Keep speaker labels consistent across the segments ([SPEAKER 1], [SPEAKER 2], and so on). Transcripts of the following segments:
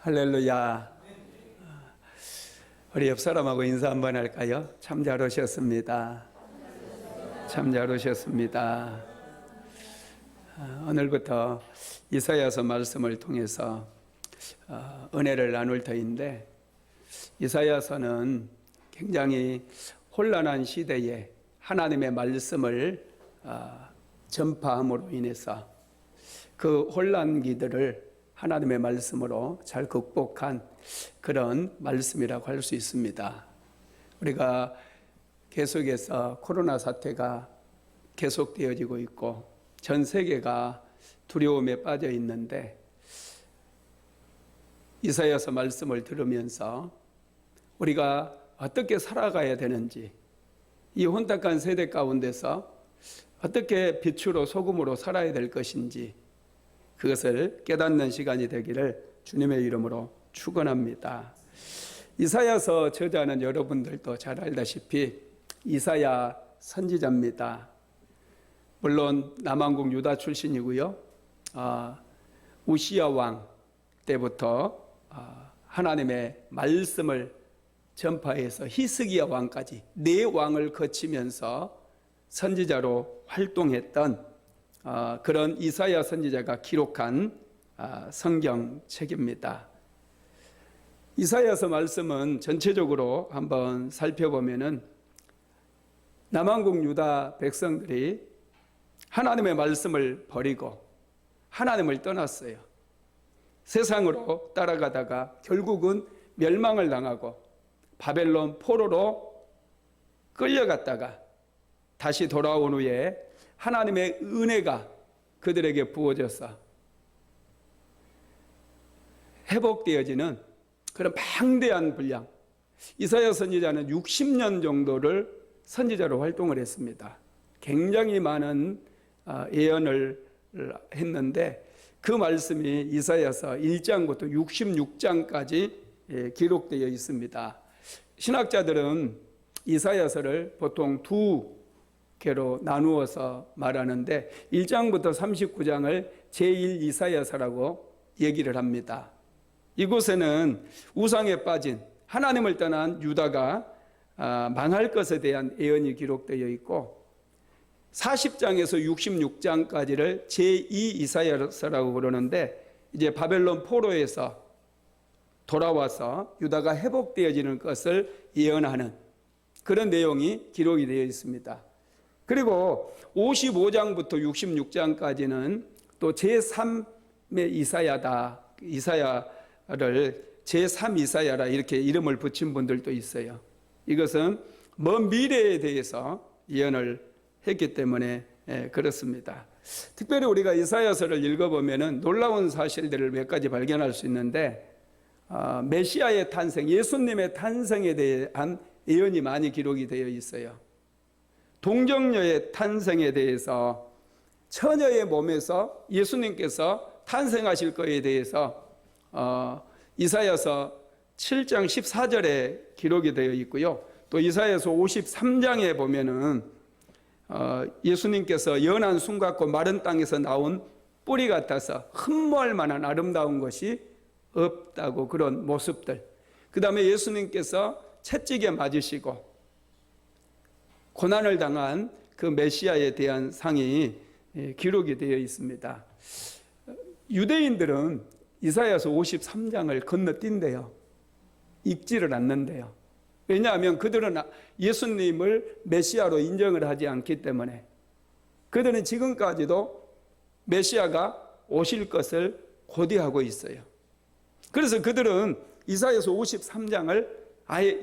[SPEAKER 1] 할렐루야. 우리 옆 사람하고 인사 한번 할까요? 참 잘 오셨습니다. 참 잘 오셨습니다. 오늘부터 이사야서 말씀을 통해서 은혜를 나눌 터인데, 이사야서는 굉장히 혼란한 시대에 하나님의 말씀을 전파함으로 인해서 그 혼란기들을 하나님의 말씀으로 잘 극복한 그런 말씀이라고 할 수 있습니다. 우리가 계속해서 코로나 사태가 계속되어지고 있고 전 세계가 두려움에 빠져 있는데, 이사야서 말씀을 들으면서 우리가 어떻게 살아가야 되는지, 이 혼탁한 세대 가운데서 어떻게 빛으로 소금으로 살아야 될 것인지, 그것을 깨닫는 시간이 되기를 주님의 이름으로 축원합니다. 이사야서 저자는 여러분들도 잘 알다시피 이사야 선지자입니다. 물론 남왕국 유다 출신이고요. 우시야 왕 때부터 하나님의 말씀을 전파해서 히스기야 왕까지 4왕을 거치면서 선지자로 활동했던 그런 이사야 선지자가 기록한 성경책입니다. 이사야서 말씀은 전체적으로 한번 살펴보면은 남왕국 유다 백성들이 하나님의 말씀을 버리고 하나님을 떠났어요. 세상으로 따라가다가 결국은 멸망을 당하고 바벨론 포로로 끌려갔다가 다시 돌아온 후에 하나님의 은혜가 그들에게 부어져서 회복되어지는 그런 방대한 분량, 이사야 선지자는 60년 정도를 선지자로 활동을 했습니다. 굉장히 많은 예언을 했는데 그 말씀이 이사야서 1장부터 66장까지 기록되어 있습니다. 신학자들은 이사야서를 보통 두 개로 나누어서 말하는데 1장부터 39장을 제1 이사야서라고 얘기를 합니다. 이곳에는 우상에 빠진 하나님을 떠난 유다가 망할 것에 대한 예언이 기록되어 있고, 40장에서 66장까지를 제2 이사야서라고 그러는데, 이제 바벨론 포로에서 돌아와서 유다가 회복되어지는 것을 예언하는 그런 내용이 기록이 되어 있습니다. 그리고 55장부터 66장까지는 또 제3의 이사야를 제3 이사야라 이렇게 이름을 붙인 분들도 있어요. 이것은 먼 미래에 대해서 예언을 했기 때문에 그렇습니다. 특별히 우리가 이사야서를 읽어보면 놀라운 사실들을 몇 가지 발견할 수 있는데, 메시아의 탄생, 예수님의 탄생에 대한 예언이 많이 기록이 되어 있어요. 동정녀의 탄생에 대해서, 처녀의 몸에서 예수님께서 탄생하실 것에 대해서 이사야서 7장 14절에 기록이 되어 있고요. 또 이사야서 53장에 보면은 예수님께서 연한 숨 같고 마른 땅에서 나온 뿌리 같아서 흠모할 만한 아름다운 것이 없다고, 그런 모습들. 그 다음에 예수님께서 채찍에 맞으시고 고난을 당한 그 메시아에 대한 상이 기록이 되어 있습니다. 유대인들은 이사야서 53장을 건너뛴대요. 읽지를 않는데요. 왜냐하면 그들은 예수님을 메시아로 인정을 하지 않기 때문에, 그들은 지금까지도 메시아가 오실 것을 고대하고 있어요. 그래서 그들은 이사야서 53장을 아예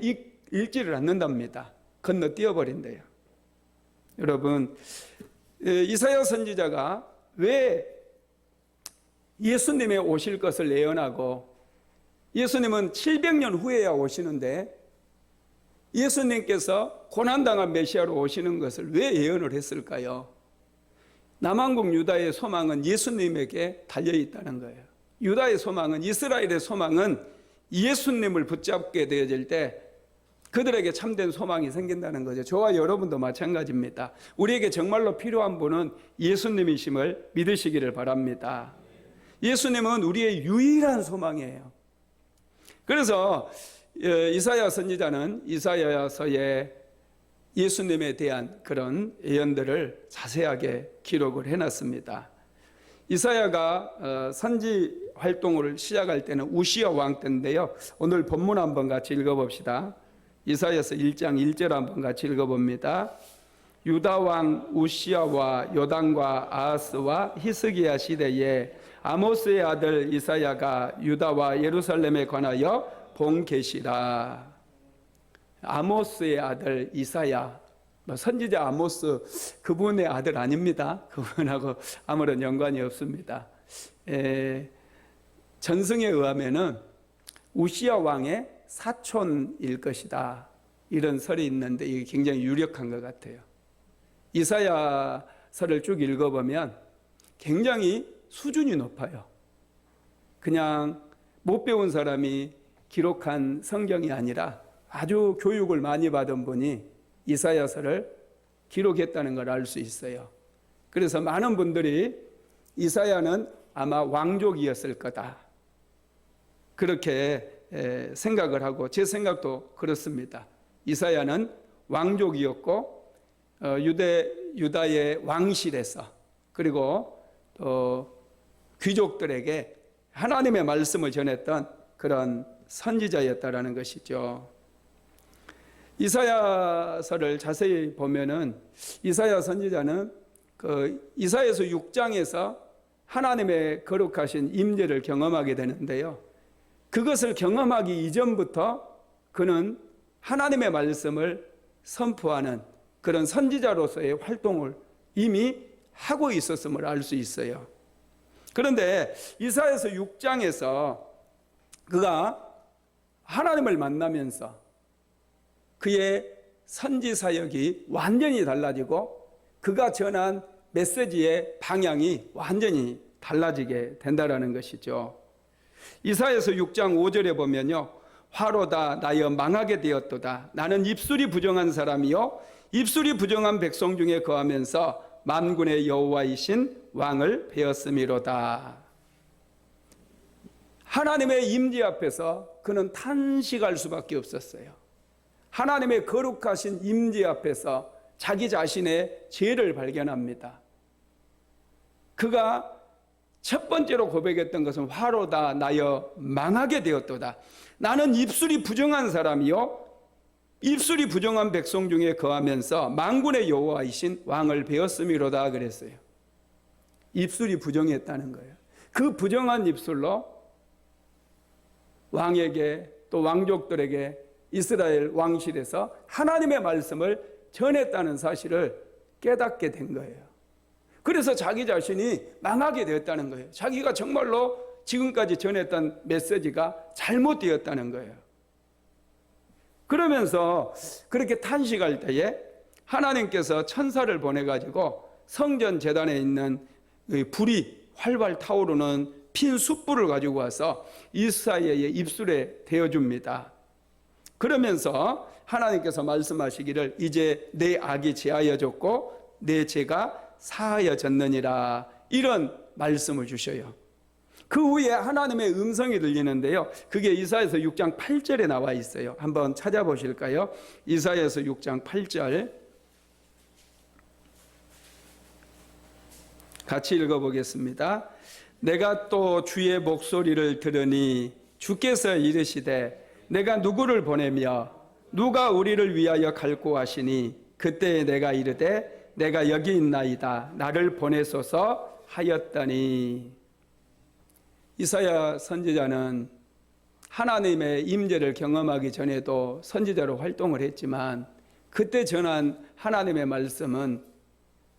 [SPEAKER 1] 읽지를 않는답니다. 건너뛰어버린대요. 여러분, 이사야 선지자가 왜 예수님의 오실 것을 예언하고, 예수님은 700년 후에야 오시는데 예수님께서 고난당한 메시아로 오시는 것을 왜 예언을 했을까요? 남왕국 유다의 소망은 예수님에게 달려있다는 거예요. 유다의 소망은, 이스라엘의 소망은 예수님을 붙잡게 되어질 때 그들에게 참된 소망이 생긴다는 거죠. 저와 여러분도 마찬가지입니다. 우리에게 정말로 필요한 분은 예수님이심을 믿으시기를 바랍니다. 예수님은 우리의 유일한 소망이에요. 그래서 이사야 선지자는 이사야서에 예수님에 대한 그런 예언들을 자세하게 기록을 해놨습니다. 이사야가 선지 활동을 시작할 때는 우시야 왕 때인데요. 오늘 본문 한번 같이 읽어봅시다. 이사야서 1장 1절 한번 같이 읽어봅니다. 유다 왕 우시야와 요담과 아하스와 히스기야 시대에 아모스의 아들 이사야가 유다와 예루살렘에 관하여 본 계시라. 아모스의 아들 이사야, 선지자 아모스 그분의 아들 아닙니다. 그분하고 아무런 연관이 없습니다. 전승에 의하면은 우시야 왕의 사촌일 것이다, 이런 설이 있는데 이게 굉장히 유력한 것 같아요. 이사야서를 쭉 읽어보면 굉장히 수준이 높아요. 그냥 못 배운 사람이 기록한 성경이 아니라 아주 교육을 많이 받은 분이 이사야서를 기록했다는 걸 알 수 있어요. 그래서 많은 분들이 이사야는 아마 왕족이었을 거다, 그렇게 생각을 하고, 제 생각도 그렇습니다. 이사야는 왕족이었고 유다의 왕실에서, 그리고 또 귀족들에게 하나님의 말씀을 전했던 그런 선지자였다라는 것이죠. 이사야서를 자세히 보면은 이사야 선지자는 이사야서 6장에서 하나님의 거룩하신 임재를 경험하게 되는데요. 그것을 경험하기 이전부터 그는 하나님의 말씀을 선포하는 그런 선지자로서의 활동을 이미 하고 있었음을 알 수 있어요. 그런데 이사야서 6장에서 그가 하나님을 만나면서 그의 선지 사역이 완전히 달라지고 그가 전한 메시지의 방향이 완전히 달라지게 된다는 것이죠. 이사야서 6장 5절에 보면요, 화로다 나여 망하게 되었도다. 나는 입술이 부정한 사람이요 입술이 부정한 백성 중에 거하면서 만군의 여호와이신 왕을 배웠음이로다. 하나님의 임재 앞에서 그는 탄식할 수밖에 없었어요. 하나님의 거룩하신 임재 앞에서 자기 자신의 죄를 발견합니다. 그가 첫 번째로 고백했던 것은 화로다 나여 망하게 되었도다. 나는 입술이 부정한 사람이요 입술이 부정한 백성 중에 거하면서 만군의 여호와이신 왕을 배웠음이로다 그랬어요. 입술이 부정했다는 거예요. 그 부정한 입술로 왕에게 또 왕족들에게 이스라엘 왕실에서 하나님의 말씀을 전했다는 사실을 깨닫게 된 거예요. 그래서 자기 자신이 망하게 되었다는 거예요. 자기가 정말로 지금까지 전했던 메시지가 잘못되었다는 거예요. 그러면서 그렇게 탄식할 때에 하나님께서 천사를 보내가지고 성전 제단에 있는 불이 활활 타오르는 핀 숯불을 가지고 와서 이사야의 입술에 대어줍니다. 그러면서 하나님께서 말씀하시기를 이제 내 악이 제하여졌고 내 죄가 사하여졌느니라, 이런 말씀을 주셔요. 그 후에 하나님의 음성이 들리는데요, 그게 이사야서 6장 8절에 나와 있어요. 한번 찾아보실까요? 이사야서 6장 8절 같이 읽어보겠습니다. 내가 또 주의 목소리를 들으니 주께서 이르시되 내가 누구를 보내며 누가 우리를 위하여 갈고 하시니 그때에 내가 이르되 내가 여기 있나이다 나를 보내소서 하였더니. 이사야 선지자는 하나님의 임재를 경험하기 전에도 선지자로 활동을 했지만 그때 전한 하나님의 말씀은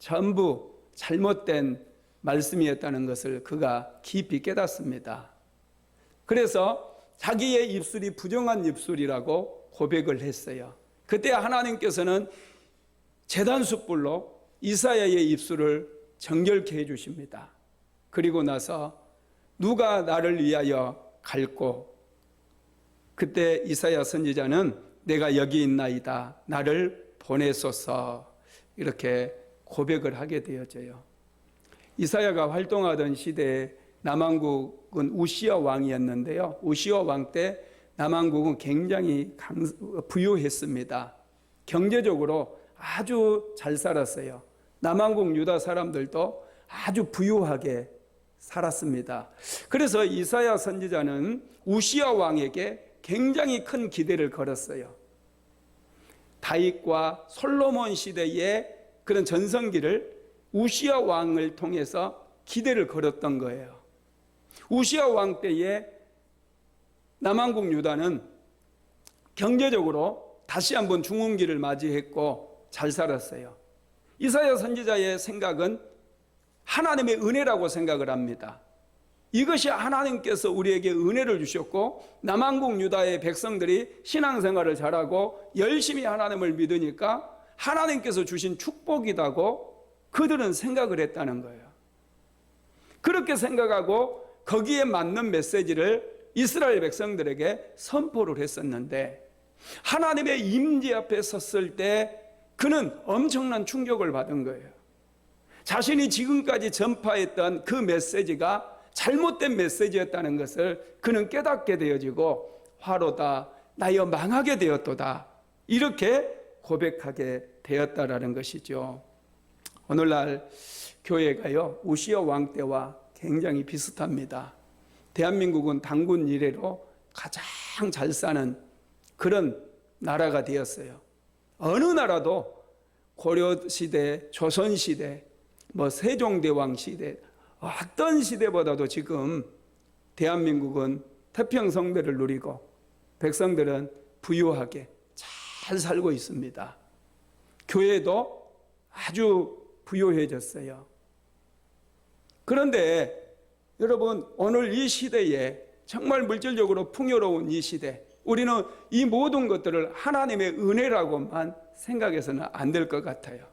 [SPEAKER 1] 전부 잘못된 말씀이었다는 것을 그가 깊이 깨닫습니다. 그래서 자기의 입술이 부정한 입술이라고 고백을 했어요. 그때 하나님께서는 제단 숯불로 이사야의 입술을 정결케 해주십니다. 그리고 나서 누가 나를 위하여 갈고, 그때 이사야 선지자는 내가 여기 있나이다 나를 보내소서, 이렇게 고백을 하게 되어져요. 이사야가 활동하던 시대에 남왕국은 우시야 왕이었는데요, 우시야 왕 때 남한국은 굉장히 부유했습니다. 경제적으로 아주 잘 살았어요. 남한국 유다 사람들도 아주 부유하게 살았습니다. 그래서 이사야 선지자는 우시야 왕에게 굉장히 큰 기대를 걸었어요. 다윗과 솔로몬 시대의 그런 전성기를 우시야 왕을 통해서 기대를 걸었던 거예요. 우시야 왕 때에 남한국 유다는 경제적으로 다시 한번 중흥기를 맞이했고 잘 살았어요. 이사야 선지자의 생각은 하나님의 은혜라고 생각을 합니다. 이것이 하나님께서 우리에게 은혜를 주셨고 남한국 유다의 백성들이 신앙생활을 잘하고 열심히 하나님을 믿으니까 하나님께서 주신 축복이라고 그들은 생각을 했다는 거예요. 그렇게 생각하고 거기에 맞는 메시지를 이스라엘 백성들에게 선포를 했었는데 하나님의 임재 앞에 섰을 때 그는 엄청난 충격을 받은 거예요. 자신이 지금까지 전파했던 그 메시지가 잘못된 메시지였다는 것을 그는 깨닫게 되어지고 화로다 나여 망하게 되었도다 이렇게 고백하게 되었다라는 것이죠. 오늘날 교회가요 우시야 왕 때와 굉장히 비슷합니다. 대한민국은 단군 이래로 가장 잘 사는 그런 나라가 되었어요. 어느 나라도 고려시대, 조선시대, 세종대왕 시대 어떤 시대보다도 지금 대한민국은 태평성대를 누리고 백성들은 부유하게 잘 살고 있습니다. 교회도 아주 부유해졌어요. 그런데 여러분 오늘 이 시대에 정말 물질적으로 풍요로운 이 시대 우리는 이 모든 것들을 하나님의 은혜라고만 생각해서는 안 될 것 같아요.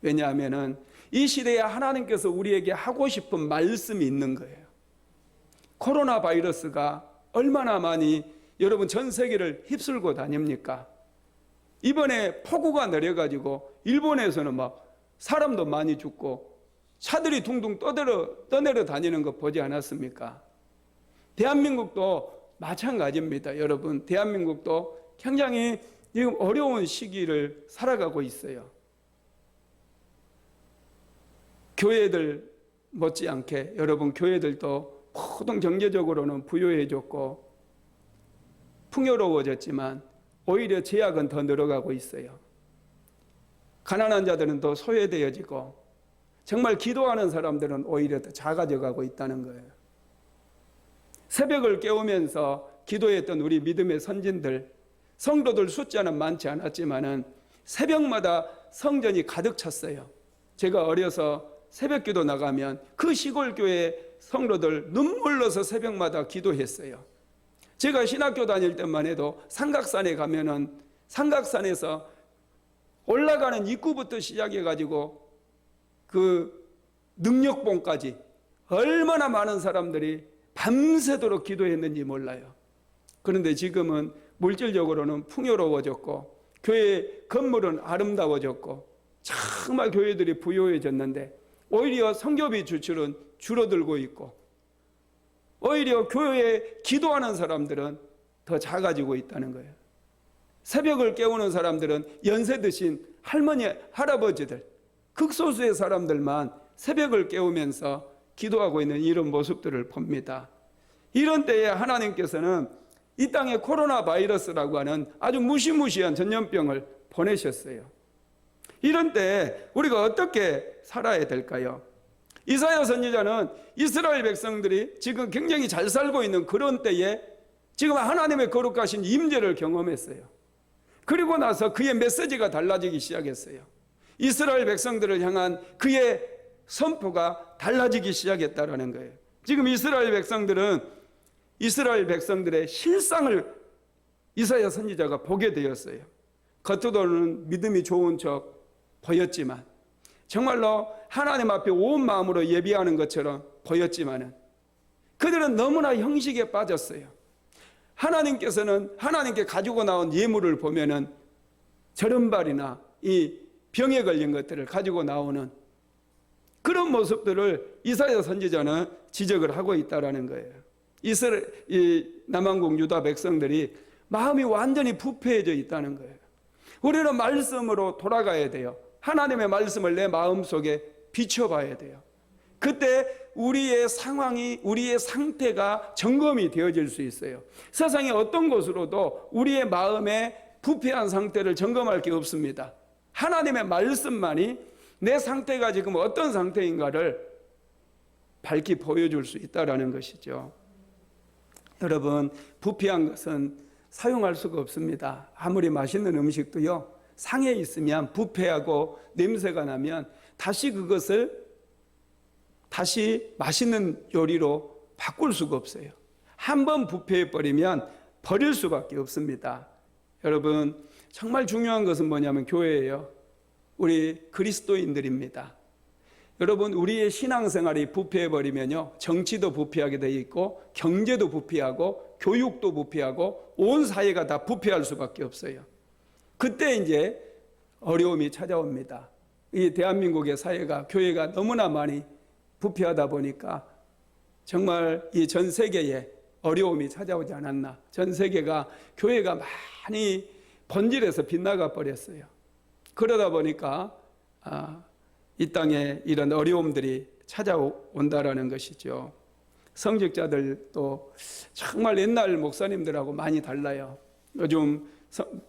[SPEAKER 1] 왜냐하면 이 시대에 하나님께서 우리에게 하고 싶은 말씀이 있는 거예요. 코로나 바이러스가 얼마나 많이 여러분 전 세계를 휩쓸고 다닙니까? 이번에 폭우가 내려가지고 일본에서는 막 사람도 많이 죽고 차들이 둥둥 떠내려 다니는 거 보지 않았습니까? 대한민국도 마찬가지입니다. 여러분 대한민국도 굉장히 지금 어려운 시기를 살아가고 있어요. 교회들 못지않게 여러분 교회들도 모든 경제적으로는 부유해졌고 풍요로워졌지만 오히려 제약은 더 늘어가고 있어요. 가난한 자들은 더 소외되어지고 정말 기도하는 사람들은 오히려 더 작아져가고 있다는 거예요. 새벽을 깨우면서 기도했던 우리 믿음의 선진들 성도들 숫자는 많지 않았지만은 새벽마다 성전이 가득 찼어요. 제가 어려서 새벽기도 나가면 그 시골 교회 성도들 눈물 흘려서 새벽마다 기도했어요. 제가 신학교 다닐 때만 해도 삼각산에 가면은 삼각산에서 올라가는 입구부터 시작해가지고 그 능력봉까지 얼마나 많은 사람들이 밤새도록 기도했는지 몰라요. 그런데 지금은 물질적으로는 풍요로워졌고 교회 건물은 아름다워졌고 정말 교회들이 부유해졌는데 오히려 성교비 지출은 줄어들고 있고 오히려 교회에 기도하는 사람들은 더 작아지고 있다는 거예요. 새벽을 깨우는 사람들은 연세 드신 할머니, 할아버지들 극소수의 사람들만 새벽을 깨우면서 기도하고 있는 이런 모습들을 봅니다. 이런 때에 하나님께서는 이 땅에 코로나 바이러스라고 하는 아주 무시무시한 전염병을 보내셨어요. 이런 때 우리가 어떻게 살아야 될까요? 이사야 선지자는 이스라엘 백성들이 지금 굉장히 잘 살고 있는 그런 때에 지금 하나님의 거룩하신 임재를 경험했어요. 그리고 나서 그의 메시지가 달라지기 시작했어요. 이스라엘 백성들을 향한 그의 선포가 달라지기 시작했다는 거예요. 지금 이스라엘 백성들의 실상을 이사야 선지자가 보게 되었어요. 겉으로는 믿음이 좋은 척 보였지만 정말로 하나님 앞에 온 마음으로 예비하는 것처럼 보였지만은 그들은 너무나 형식에 빠졌어요. 하나님께서는 하나님께 가지고 나온 예물을 보면은 절은발이나 이 병에 걸린 것들을 가지고 나오는 그런 모습들을 이사야 선지자는 지적을 하고 있다라는 거예요. 이 남왕국 유다 백성들이 마음이 완전히 부패해져 있다는 거예요. 우리는 말씀으로 돌아가야 돼요. 하나님의 말씀을 내 마음속에 비춰봐야 돼요. 그때 우리의 상황이, 우리의 상태가 점검이 되어질 수 있어요. 세상의 어떤 것으로도 우리의 마음의 부패한 상태를 점검할 게 없습니다. 하나님의 말씀만이 내 상태가 지금 어떤 상태인가를 밝히 보여줄 수 있다는 것이죠. 여러분, 부패한 것은 사용할 수가 없습니다. 아무리 맛있는 음식도요, 상에 있으면 부패하고 냄새가 나면 다시 그것을 다시 맛있는 요리로 바꿀 수가 없어요. 한번 부패해버리면 버릴 수밖에 없습니다. 여러분, 정말 중요한 것은 뭐냐면 교회예요. 우리 그리스도인들입니다. 여러분, 우리의 신앙생활이 부패해버리면요, 정치도 부패하게 되어 있고 경제도 부패하고 교육도 부패하고 온 사회가 다 부패할 수밖에 없어요. 그때 이제 어려움이 찾아옵니다. 이 대한민국의 사회가, 교회가 너무나 많이 부패하다 보니까 정말 이 전 세계에 어려움이 찾아오지 않았나. 전 세계가, 교회가 많이 번질해서 빗나가 버렸어요. 그러다 보니까 이 땅에 이런 어려움들이 찾아온다라는 것이죠. 성직자들도 정말 옛날 목사님들하고 많이 달라요. 요즘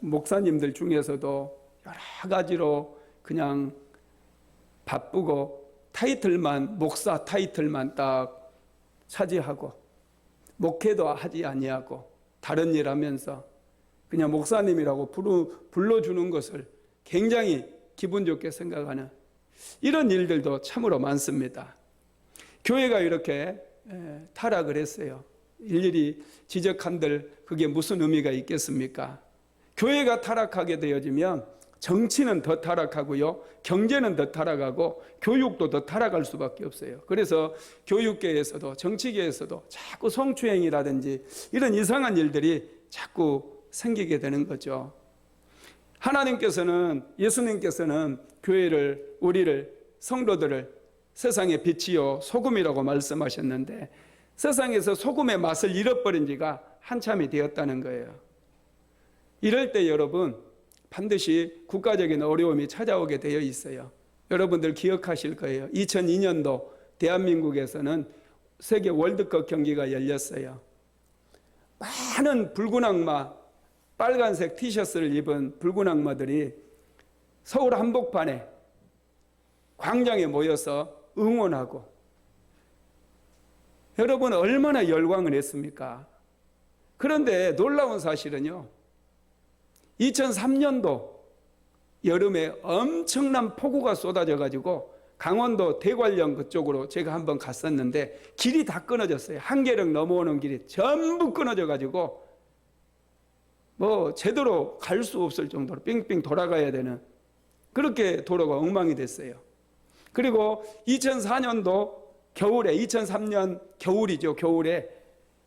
[SPEAKER 1] 목사님들 중에서도 여러 가지로 그냥 바쁘고 타이틀만, 목사 타이틀만 딱 차지하고 목회도 하지 아니하고 다른 일 하면서 그냥 목사님이라고 불러주는 것을 굉장히 기분 좋게 생각하는 이런 일들도 참으로 많습니다. 교회가 이렇게 타락을 했어요. 일일이 지적한들 그게 무슨 의미가 있겠습니까? 교회가 타락하게 되어지면 정치는 더 타락하고요, 경제는 더 타락하고 교육도 더 타락할 수밖에 없어요. 그래서 교육계에서도 정치계에서도 자꾸 성추행이라든지 이런 이상한 일들이 자꾸 생기게 되는 거죠. 하나님께서는, 예수님께서는 교회를, 우리를, 성도들을 세상의 빛이요 소금이라고 말씀하셨는데 세상에서 소금의 맛을 잃어버린 지가 한참이 되었다는 거예요. 이럴 때 여러분, 반드시 국가적인 어려움이 찾아오게 되어 있어요. 여러분들 기억하실 거예요. 2002년도 대한민국에서는 세계 월드컵 경기가 열렸어요. 많은 붉은 악마, 빨간색 티셔츠를 입은 붉은 악마들이 서울 한복판에 광장에 모여서 응원하고, 여러분 얼마나 열광을 했습니까? 그런데 놀라운 사실은요, 2003년도 여름에 엄청난 폭우가 쏟아져 가지고 강원도 대관령 그쪽으로 제가 한번 갔었는데 길이 다 끊어졌어요. 한계령 넘어오는 길이 전부 끊어져 가지고 뭐 제대로 갈 수 없을 정도로 빙빙 돌아가야 되는, 그렇게 도로가 엉망이 됐어요. 그리고 2004년도 겨울에, 2003년 겨울이죠. 겨울에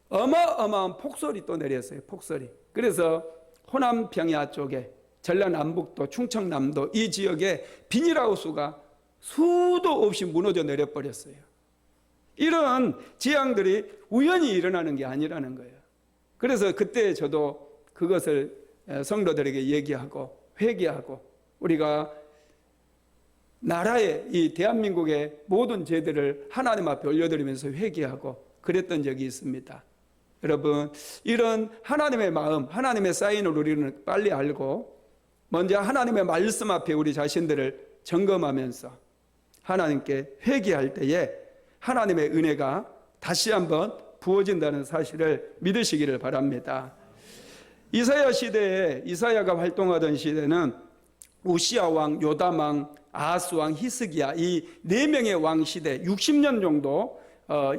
[SPEAKER 1] 어마어마한 폭설이 또 내렸어요. 폭설이. 그래서 호남 평야 쪽에, 전라남북도, 충청남도 이 지역에 비닐하우스가 수도 없이 무너져 내려버렸어요. 이런 재앙들이 우연히 일어나는 게 아니라는 거예요. 그래서 그때 저도 그것을 성도들에게 얘기하고 회개하고, 우리가 나라의, 이 대한민국의 모든 죄들을 하나님 앞에 올려드리면서 회개하고 그랬던 적이 있습니다. 여러분, 이런 하나님의 마음, 하나님의 사인을 우리는 빨리 알고 먼저 하나님의 말씀 앞에 우리 자신들을 점검하면서 하나님께 회개할 때에 하나님의 은혜가 다시 한번 부어진다는 사실을 믿으시기를 바랍니다. 이사야 시대에, 이사야가 활동하던 시대는 우시아 왕, 요담 왕, 아하스 왕, 히스기야, 이 4명의 왕 시대 60년 정도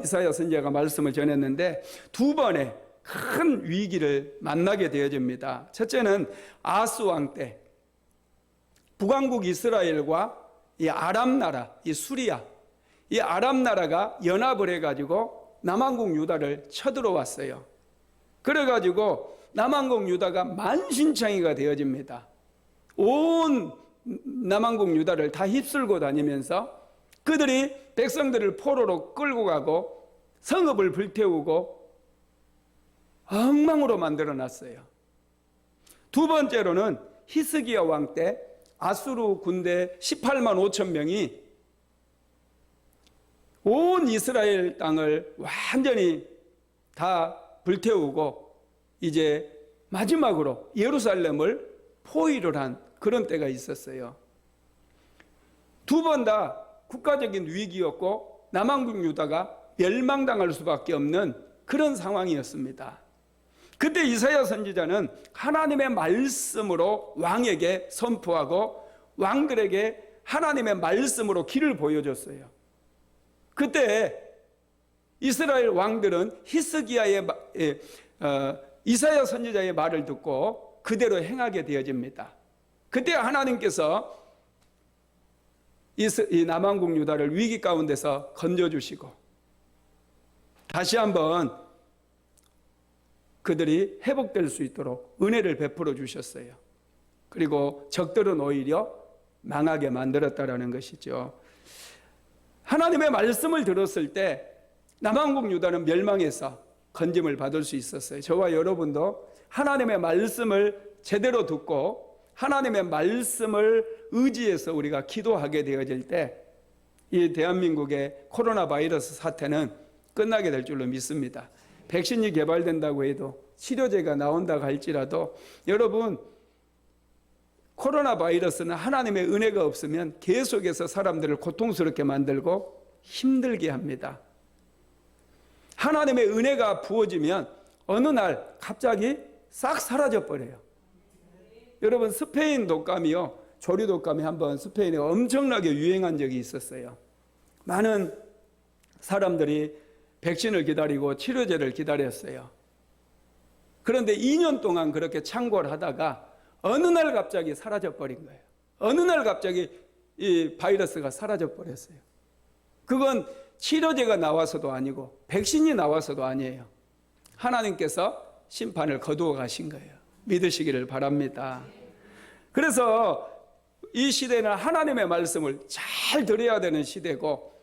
[SPEAKER 1] 이사야 선지자가 말씀을 전했는데 두 번의 큰 위기를 만나게 되어집니다. 첫째는 아하스 왕 때 북왕국 이스라엘과 이 아람 나라, 이 수리아, 이 아람 나라가 연합을 해가지고 남왕국 유다를 쳐들어왔어요. 그래가지고 남왕국 유다가 만신창이가 되어집니다. 온 남왕국 유다를 다 휩쓸고 다니면서 그들이 백성들을 포로로 끌고 가고 성읍을 불태우고 엉망으로 만들어 놨어요. 두 번째로는 히스기야 왕 때 아수르 군대 18만 5천 명이 온 이스라엘 땅을 완전히 다 불태우고 이제 마지막으로 예루살렘을 포위를 한 그런 때가 있었어요. 두 번 다 국가적인 위기였고 남왕국 유다가 멸망당할 수밖에 없는 그런 상황이었습니다. 그때 이사야 선지자는 하나님의 말씀으로 왕에게 선포하고 왕들에게 하나님의 말씀으로 길을 보여줬어요. 그때 이스라엘 왕들은 히스기야의 이사야 선지자의 말을 듣고 그대로 행하게 되어집니다. 그때 하나님께서 이 남왕국 유다를 위기 가운데서 건져주시고 다시 한번 그들이 회복될 수 있도록 은혜를 베풀어 주셨어요. 그리고 적들은 오히려 망하게 만들었다라는 것이죠. 하나님의 말씀을 들었을 때 남왕국 유다는 멸망해서 건짐을 받을 수 있었어요. 저와 여러분도 하나님의 말씀을 제대로 듣고 하나님의 말씀을 의지해서 우리가 기도하게 되어질 때 이 대한민국의 코로나 바이러스 사태는 끝나게 될 줄로 믿습니다. 백신이 개발된다고 해도 치료제가 나온다고 할지라도 여러분 코로나 바이러스는 하나님의 은혜가 없으면 계속해서 사람들을 고통스럽게 만들고 힘들게 합니다. 하나님의 은혜가 부어지면 어느 날 갑자기 싹 사라져 버려요. 여러분 스페인 독감이요, 조류 독감이 한번 스페인에 엄청나게 유행한 적이 있었어요. 많은 사람들이 백신을 기다리고 치료제를 기다렸어요. 그런데 2년 동안 그렇게 창궐 하다가 어느 날 갑자기 사라져 버린 거예요. 어느 날 갑자기 이 바이러스가 사라져 버렸어요. 그건 치료제가 나와서도 아니고 백신이 나와서도 아니에요. 하나님께서 심판을 거두어 가신 거예요. 믿으시기를 바랍니다. 그래서 이 시대는 하나님의 말씀을 잘 들어야 되는 시대고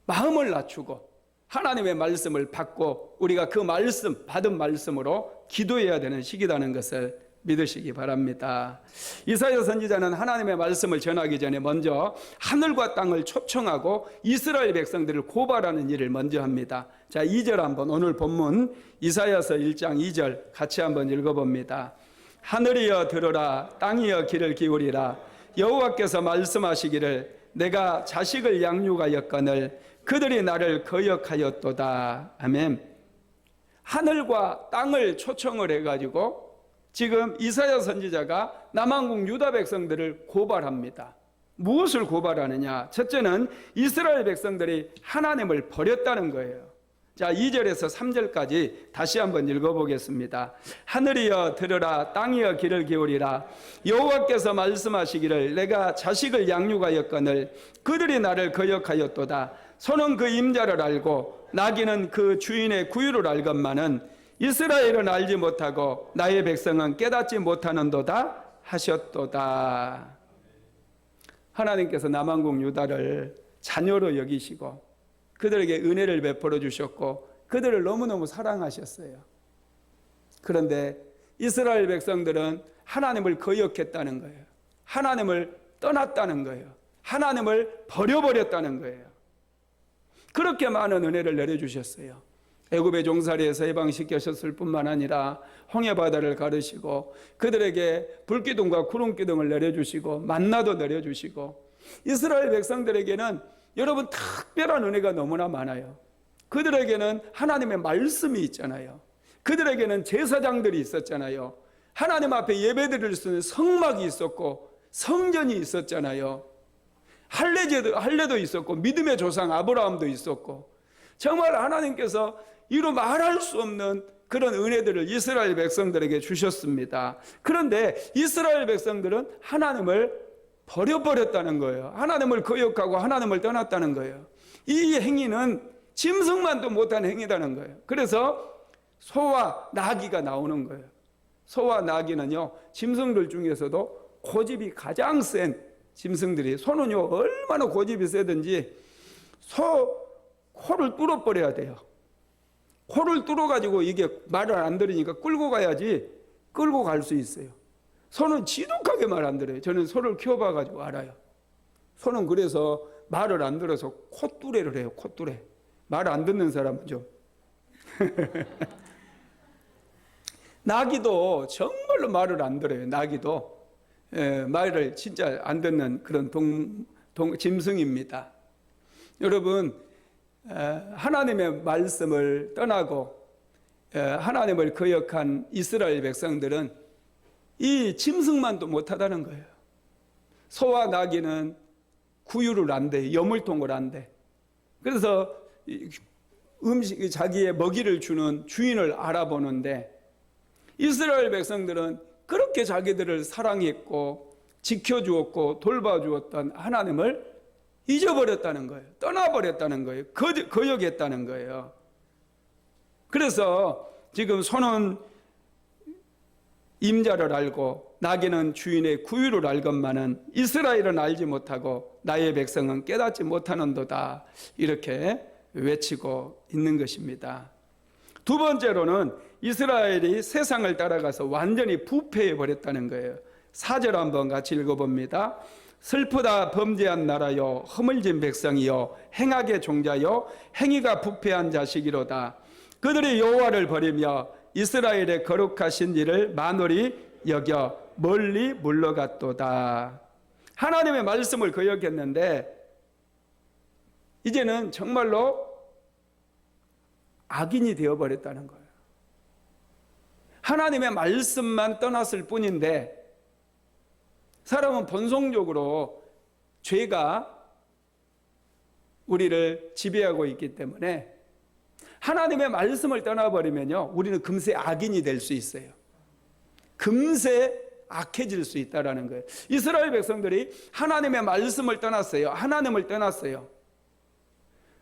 [SPEAKER 1] 마음을 낮추고 하나님의 말씀을 받고 우리가 그 말씀, 받은 말씀으로 기도해야 되는 시기라는 것을 믿으시기 바랍니다. 이사야 선지자는 하나님의 말씀을 전하기 전에 먼저 하늘과 땅을 초청하고 이스라엘 백성들을 고발하는 일을 먼저 합니다. 자, 2절 한번 오늘 본문 이사야서 1장 2절 같이 한번 읽어봅니다. 하늘이여 들으라, 땅이여 귀를 기울이라. 여호와께서 말씀하시기를 내가 자식을 양육하였거늘 그들이 나를 거역하였도다. 아멘. 하늘과 땅을 초청을 해가지고 지금 이사야 선지자가 남왕국 유다 백성들을 고발합니다. 무엇을 고발하느냐? 첫째는 이스라엘 백성들이 하나님을 버렸다는 거예요. 자, 2절에서 3절까지 다시 한번 읽어보겠습니다. 하늘이여 들으라, 땅이여 귀를 기울이라. 여호와께서 말씀하시기를 내가 자식을 양육하였거늘 그들이 나를 거역하였도다. 소는 그 임자를 알고 나귀는 그 주인의 구유를 알건만은 이스라엘은 알지 못하고 나의 백성은 깨닫지 못하는도다 하셨도다. 하나님께서 남왕국 유다를 자녀로 여기시고 그들에게 은혜를 베풀어 주셨고 그들을 너무너무 사랑하셨어요. 그런데 이스라엘 백성들은 하나님을 거역했다는 거예요. 하나님을 떠났다는 거예요. 하나님을 버려버렸다는 거예요. 그렇게 많은 은혜를 내려주셨어요. 애굽의 종살이에서 해방시키셨을 뿐만 아니라 홍해바다를 가르시고 그들에게 불기둥과 구름기둥을 내려주시고 만나도 내려주시고 이스라엘 백성들에게는 여러분 특별한 은혜가 너무나 많아요. 그들에게는 하나님의 말씀이 있잖아요. 그들에게는 제사장들이 있었잖아요. 하나님 앞에 예배드릴 수 있는 성막이 있었고 성전이 있었잖아요. 할례도 있었고 믿음의 조상 아브라함도 있었고 정말 하나님께서 이루 말할 수 없는 그런 은혜들을 이스라엘 백성들에게 주셨습니다. 그런데 이스라엘 백성들은 하나님을 버려버렸다는 거예요. 하나님을 거역하고 하나님을 떠났다는 거예요. 이 행위는 짐승만도 못한 행위라는 거예요. 그래서 소와 나귀가 나오는 거예요. 소와 나귀는요, 짐승들 중에서도 고집이 가장 센 짐승들이, 소는요 얼마나 고집이 세든지 코를 뚫어버려야 돼요. 코를 뚫어가지고 이게 말을 안 들으니까 끌고 가야지 끌고 갈 수 있어요. 소는 지독하게 말 안 들어요. 저는 소를 키워봐가지고 알아요. 소는 그래서 말을 안 들어서 콧뚜레를 해요. 콧뚜레. 말 안 듣는 사람은 좀. 나귀도 정말로 말을 안 들어요. 나귀도 말을 진짜 안 듣는 그런 짐승입니다. 여러분, 하나님의 말씀을 떠나고 하나님을 거역한 이스라엘 백성들은 이 짐승만도 못하다는 거예요. 소와 나귀는 구유를 안 돼, 여물통을 안 돼. 그래서 자기의 먹이를 주는 주인을 알아보는데, 이스라엘 백성들은 그렇게 자기들을 사랑했고 지켜주었고 돌봐주었던 하나님을 잊어버렸다는 거예요. 떠나버렸다는 거예요. 거역했다는 거예요. 그래서 지금 소는 임자를 알고 나귀는 주인의 구유를 알건만은 이스라엘은 알지 못하고 나의 백성은 깨닫지 못하는도다, 이렇게 외치고 있는 것입니다. 두 번째로는 이스라엘이 세상을 따라가서 완전히 부패해 버렸다는 거예요. 4절 한번 같이 읽어봅니다. 슬프다 범죄한 나라요, 허물진 백성이요, 행악의 종자요, 행위가 부패한 자식이로다. 그들이 여호와를 버리며 이스라엘의 거룩하신 이를 만홀히 여겨 멀리 물러갔도다. 하나님의 말씀을 거역했는데 이제는 정말로 악인이 되어버렸다는 거예요. 하나님의 말씀만 떠났을 뿐인데, 사람은 본성적으로 죄가 우리를 지배하고 있기 때문에 하나님의 말씀을 떠나버리면요, 우리는 금세 악인이 될 수 있어요. 금세 악해질 수 있다는 거예요. 이스라엘 백성들이 하나님의 말씀을 떠났어요. 하나님을 떠났어요.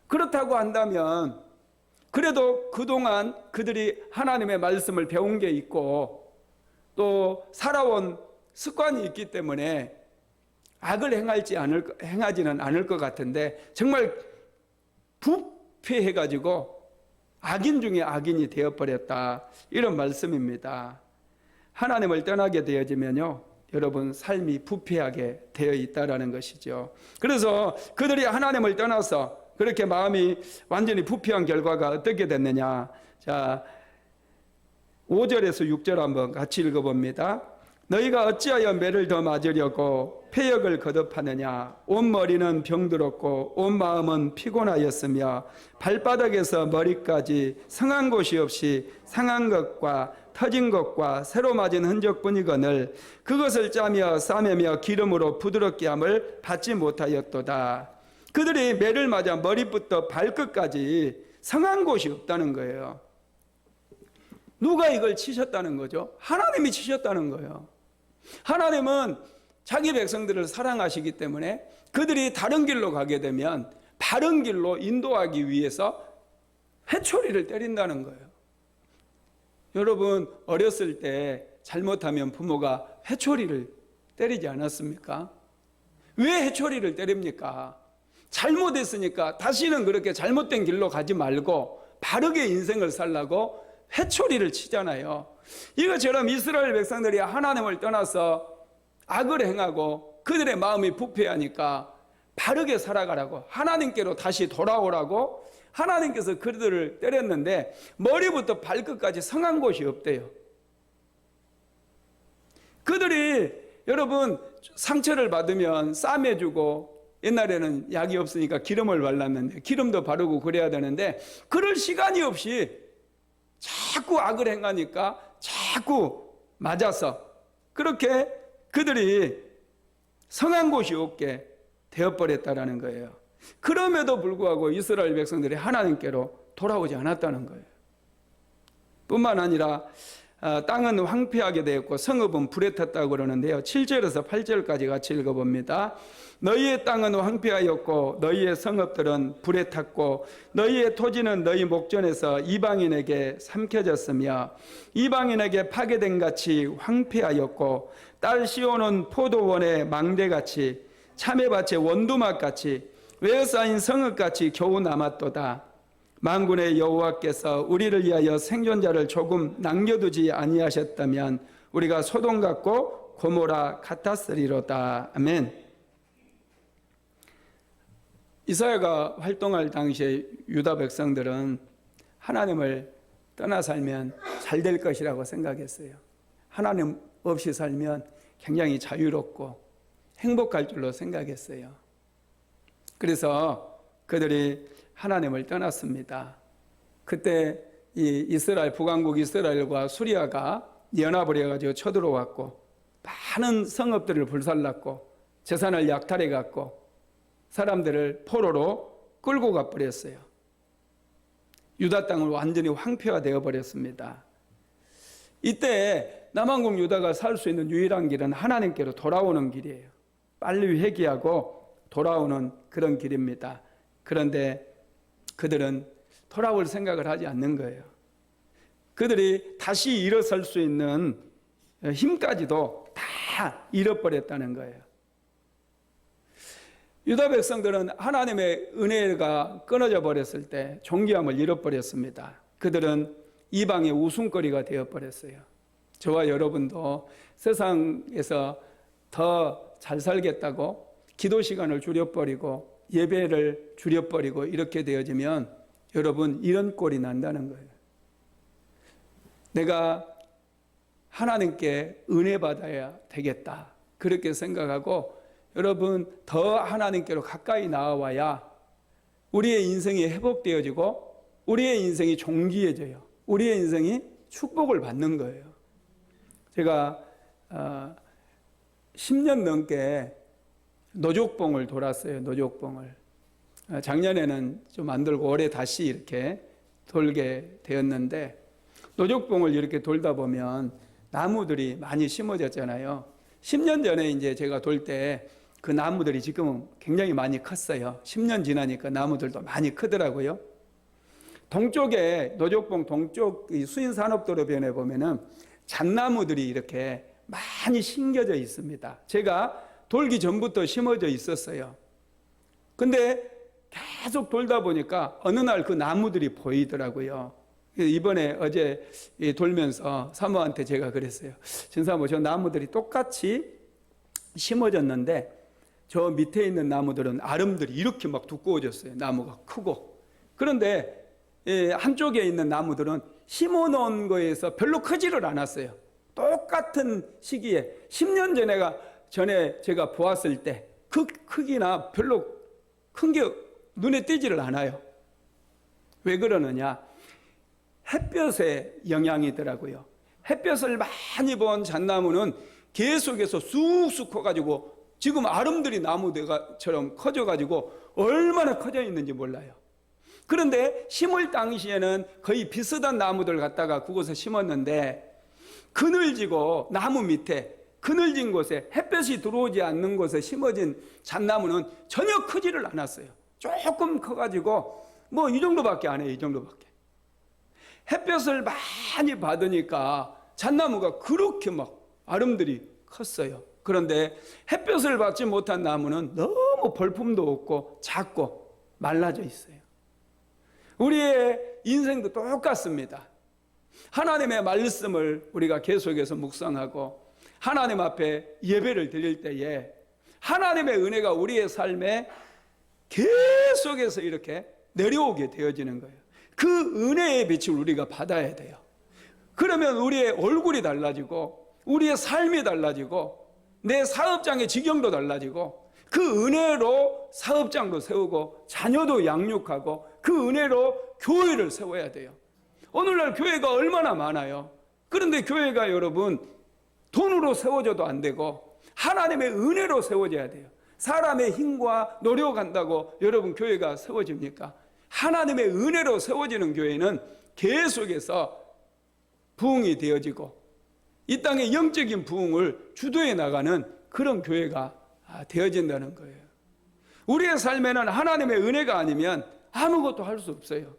[SPEAKER 1] 그렇다고 한다면 그래도 그동안 그들이 하나님의 말씀을 배운 게 있고 또 살아온 습관이 있기 때문에 악을 행하지는 않을 것 같은데, 정말 부패해가지고 악인 중에 악인이 되어버렸다, 이런 말씀입니다. 하나님을 떠나게 되어지면요, 여러분 삶이 부패하게 되어 있다는 것이죠. 그래서 그들이 하나님을 떠나서 그렇게 마음이 완전히 부패한 결과가 어떻게 됐느냐. 자, 5절에서 6절 한번 같이 읽어봅니다. 너희가 어찌하여 매를 더 맞으려고 패역을 거듭하느냐. 온 머리는 병들었고 온 마음은 피곤하였으며 발바닥에서 머리까지 상한 곳이 없이 상한 것과 터진 것과 새로 맞은 흔적뿐이거늘 그것을 짜며 싸매며 기름으로 부드럽게 함을 받지 못하였도다. 그들이 매를 맞아 머리부터 발끝까지 상한 곳이 없다는 거예요. 누가 이걸 치셨다는 거죠? 하나님이 치셨다는 거예요. 하나님은 자기 백성들을 사랑하시기 때문에 그들이 다른 길로 가게 되면 바른 길로 인도하기 위해서 회초리를 때린다는 거예요. 여러분, 어렸을 때 잘못하면 부모가 회초리를 때리지 않았습니까? 왜 회초리를 때립니까? 잘못했으니까 다시는 그렇게 잘못된 길로 가지 말고 바르게 인생을 살라고 회초리를 치잖아요. 이것처럼 이스라엘 백성들이 하나님을 떠나서 악을 행하고 그들의 마음이 부패하니까 바르게 살아가라고, 하나님께로 다시 돌아오라고 하나님께서 그들을 때렸는데 머리부터 발끝까지 상한 곳이 없대요. 그들이 여러분 상처를 받으면 싸매주고, 옛날에는 약이 없으니까 기름을 발랐는데 기름도 바르고 그래야 되는데 그럴 시간이 없이 자꾸 악을 행하니까 자꾸 맞아서 그렇게 그들이 성한 곳이 없게 되어버렸다는 거예요. 그럼에도 불구하고 이스라엘 백성들이 하나님께로 돌아오지 않았다는 거예요. 뿐만 아니라 땅은 황폐하게 되었고 성읍은 불에 탔다고 그러는데요. 7절에서 8절까지 같이 읽어봅니다. 너희의 땅은 황폐하였고 너희의 성읍들은 불에 탔고 너희의 토지는 너희 목전에서 이방인에게 삼켜졌으며 이방인에게 파괴된 같이 황폐하였고 딸 씌워놓은 포도원의 망대같이 참외밭의 원두막같이 외어싸인 성읍같이 겨우 남았도다. 만군의 여호와께서 우리를 위하여 생존자를 조금 남겨두지 아니하셨다면 우리가 소돔 같고 고모라 같았으리로다. 아멘. 이사야가 활동할 당시에 유다 백성들은 하나님을 떠나 살면 잘 될 것이라고 생각했어요. 하나님 없이 살면 굉장히 자유롭고 행복할 줄로 생각했어요. 그래서 그들이 하나님을 떠났습니다. 그때 이 이스라엘, 북왕국 이스라엘과 수리아가 연합을 해가지고 쳐들어왔고 많은 성읍들을 불살랐고 재산을 약탈해갔고 사람들을 포로로 끌고 가버렸어요. 유다 땅을 완전히 황폐화되어 버렸습니다. 이때 남왕국 유다가 살 수 있는 유일한 길은 하나님께로 돌아오는 길이에요. 빨리 회개하고 돌아오는 그런 길입니다. 그런데 그들은 돌아올 생각을 하지 않는 거예요. 그들이 다시 일어설 수 있는 힘까지도 다 잃어버렸다는 거예요. 유다 백성들은 하나님의 은혜가 끊어져 버렸을 때 존귀함을 잃어버렸습니다. 그들은 이방의 웃음거리가 되어버렸어요. 저와 여러분도 세상에서 더 잘 살겠다고 기도 시간을 줄여버리고 예배를 줄여버리고 이렇게 되어지면 여러분 이런 꼴이 난다는 거예요. 내가 하나님께 은혜 받아야 되겠다 그렇게 생각하고 여러분 더 하나님께로 가까이 나와야 우리의 인생이 회복되어지고 우리의 인생이 존귀해져요. 우리의 인생이 축복을 받는 거예요. 제가 10년 넘게 노족봉을 돌았어요. 노족봉을. 작년에는 좀 안 돌고 올해 다시 이렇게 돌게 되었는데 노족봉을 이렇게 돌다 보면 나무들이 많이 심어졌잖아요. 10년 전에 이제 제가 돌 때 그 나무들이 지금은 굉장히 많이 컸어요. 10년 지나니까 나무들도 많이 크더라고요. 동쪽에 노족봉 동쪽 수인산업도로변에 보면은 잣나무들이 이렇게 많이 심겨져 있습니다. 제가 돌기 전부터 심어져 있었어요. 근데 계속 돌다 보니까 어느 날 그 나무들이 보이더라고요. 이번에 어제 돌면서 사모한테 제가 그랬어요. 전사모 저 나무들이 똑같이 심어졌는데 저 밑에 있는 나무들은 아름들이 이렇게 막 두꺼워졌어요. 나무가 크고. 그런데 한쪽에 있는 나무들은 심어놓은 거에서 별로 크지를 않았어요. 똑같은 시기에 10년 전에 제가 보았을 때 그 크기나 별로 큰 게 눈에 띄지를 않아요. 왜 그러느냐? 햇볕의 영향이더라고요. 햇볕을 많이 본 잣나무는 계속해서 쑥쑥 커가지고 지금 아름드리 나무처럼 커져가지고 얼마나 커져 있는지 몰라요. 그런데 심을 당시에는 거의 비슷한 나무들 갖다가 그곳에 심었는데 그늘지고 나무 밑에 그늘진 곳에 햇볕이 들어오지 않는 곳에 심어진 잣나무는 전혀 크지를 않았어요. 조금 커가지고 뭐 이 정도밖에 안 해요. 이 정도밖에. 햇볕을 많이 받으니까 잣나무가 그렇게 막 아름들이 컸어요. 그런데 햇볕을 받지 못한 나무는 너무 볼품도 없고 작고 말라져 있어요. 우리의 인생도 똑같습니다. 하나님의 말씀을 우리가 계속해서 묵상하고 하나님 앞에 예배를 드릴 때에 하나님의 은혜가 우리의 삶에 계속해서 이렇게 내려오게 되어지는 거예요. 그 은혜의 빛을 우리가 받아야 돼요. 그러면 우리의 얼굴이 달라지고 우리의 삶이 달라지고 내 사업장의 지경도 달라지고 그 은혜로 사업장도 세우고 자녀도 양육하고 그 은혜로 교회를 세워야 돼요. 오늘날 교회가 얼마나 많아요. 그런데 교회가 여러분 돈으로 세워져도 안 되고 하나님의 은혜로 세워져야 돼요. 사람의 힘과 노력한다고 여러분 교회가 세워집니까? 하나님의 은혜로 세워지는 교회는 계속해서 부흥이 되어지고 이 땅의 영적인 부흥을 주도해 나가는 그런 교회가 되어진다는 거예요. 우리의 삶에는 하나님의 은혜가 아니면 아무것도 할 수 없어요.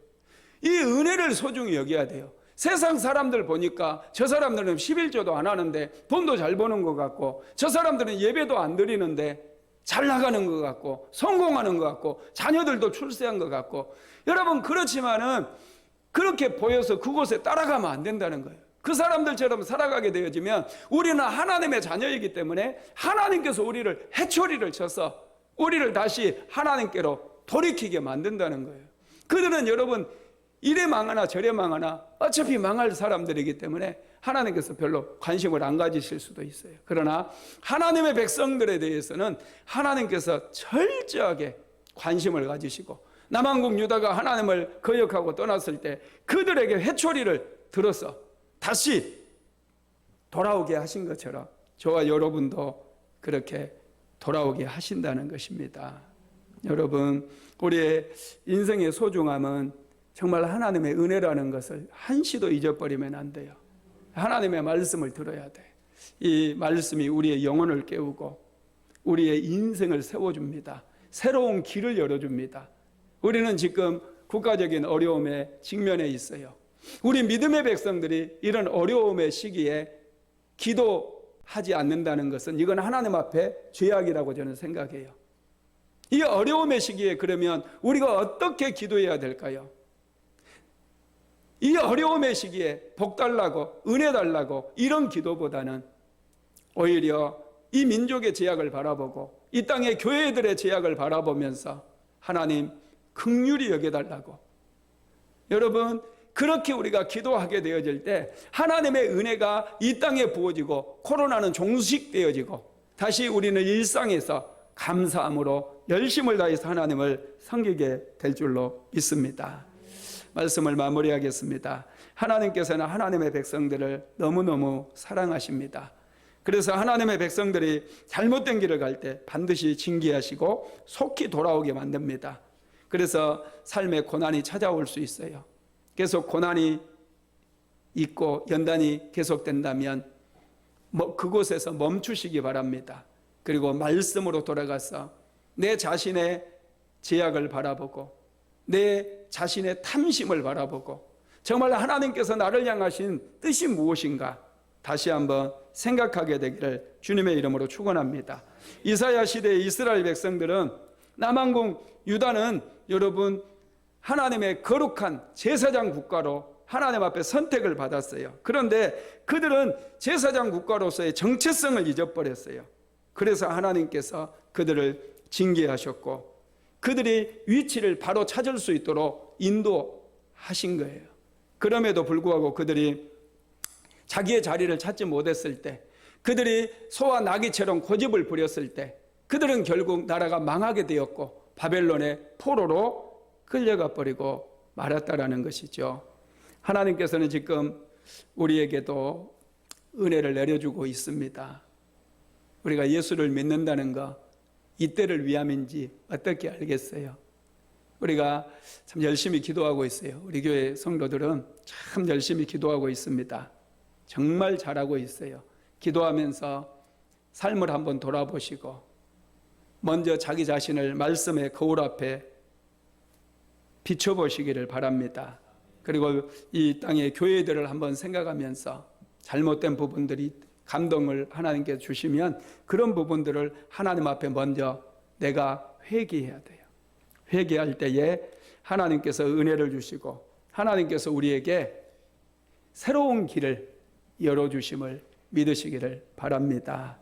[SPEAKER 1] 이 은혜를 소중히 여겨야 돼요. 세상 사람들 보니까 저 사람들은 11조도 안 하는데 돈도 잘 버는 것 같고 저 사람들은 예배도 안 드리는데 잘 나가는 것 같고 성공하는 것 같고 자녀들도 출세한 것 같고, 여러분 그렇지만은 그렇게 보여서 그곳에 따라가면 안 된다는 거예요. 그 사람들처럼 살아가게 되어지면 우리는 하나님의 자녀이기 때문에 하나님께서 우리를 해초리를 쳐서 우리를 다시 하나님께로 돌이키게 만든다는 거예요. 그들은 여러분 이래 망하나 저래 망하나 어차피 망할 사람들이기 때문에 하나님께서 별로 관심을 안 가지실 수도 있어요. 그러나 하나님의 백성들에 대해서는 하나님께서 철저하게 관심을 가지시고, 남한국 유다가 하나님을 거역하고 떠났을 때 그들에게 회초리를 들어서 다시 돌아오게 하신 것처럼 저와 여러분도 그렇게 돌아오게 하신다는 것입니다. 여러분, 우리의 인생의 소중함은 정말 하나님의 은혜라는 것을 한시도 잊어버리면 안 돼요. 하나님의 말씀을 들어야 돼. 이 말씀이 우리의 영혼을 깨우고 우리의 인생을 세워줍니다. 새로운 길을 열어줍니다. 우리는 지금 국가적인 어려움에 직면해 있어요. 우리 믿음의 백성들이 이런 어려움의 시기에 기도하지 않는다는 것은 이건 하나님 앞에 죄악이라고 저는 생각해요. 이 어려움의 시기에 그러면 우리가 어떻게 기도해야 될까요? 이 어려움의 시기에 복 달라고 은혜 달라고 이런 기도보다는 오히려 이 민족의 죄악을 바라보고 이 땅의 교회들의 죄악을 바라보면서 하나님 긍휼히 여겨달라고, 여러분 그렇게 우리가 기도하게 되어질 때 하나님의 은혜가 이 땅에 부어지고 코로나는 종식되어지고 다시 우리는 일상에서 감사함으로 열심을 다해서 하나님을 섬기게 될 줄로 믿습니다. 말씀을 마무리하겠습니다. 하나님께서는 하나님의 백성들을 너무너무 사랑하십니다. 그래서 하나님의 백성들이 잘못된 길을 갈 때 반드시 징계하시고 속히 돌아오게 만듭니다. 그래서 삶의 고난이 찾아올 수 있어요. 계속 고난이 있고 연단이 계속된다면 그곳에서 멈추시기 바랍니다. 그리고 말씀으로 돌아가서 내 자신의 죄악을 바라보고 내 자신의 탐심을 바라보고 정말 하나님께서 나를 향하신 뜻이 무엇인가 다시 한번 생각하게 되기를 주님의 이름으로 축원합니다. 이사야 시대의 이스라엘 백성들은, 남한국 유다는 여러분 하나님의 거룩한 제사장 국가로 하나님 앞에 선택을 받았어요. 그런데 그들은 제사장 국가로서의 정체성을 잊어버렸어요. 그래서 하나님께서 그들을 징계하셨고 그들이 위치를 바로 찾을 수 있도록 인도하신 거예요. 그럼에도 불구하고 그들이 자기의 자리를 찾지 못했을 때, 그들이 소와 나귀처럼 고집을 부렸을 때 그들은 결국 나라가 망하게 되었고 바벨론의 포로로 끌려가 버리고 말았다라는 것이죠. 하나님께서는 지금 우리에게도 은혜를 내려주고 있습니다. 우리가 예수를 믿는다는 거 이때를 위함인지 어떻게 알겠어요? 우리가 참 열심히 기도하고 있어요. 우리 교회 성도들은 참 열심히 기도하고 있습니다. 정말 잘하고 있어요. 기도하면서 삶을 한번 돌아보시고 먼저 자기 자신을 말씀의 거울 앞에 비춰보시기를 바랍니다. 그리고 이 땅의 교회들을 한번 생각하면서 잘못된 부분들이 감동을 하나님께 주시면 그런 부분들을 하나님 앞에 먼저 내가 회개해야 돼요. 회개할 때에 하나님께서 은혜를 주시고 하나님께서 우리에게 새로운 길을 열어주심을 믿으시기를 바랍니다.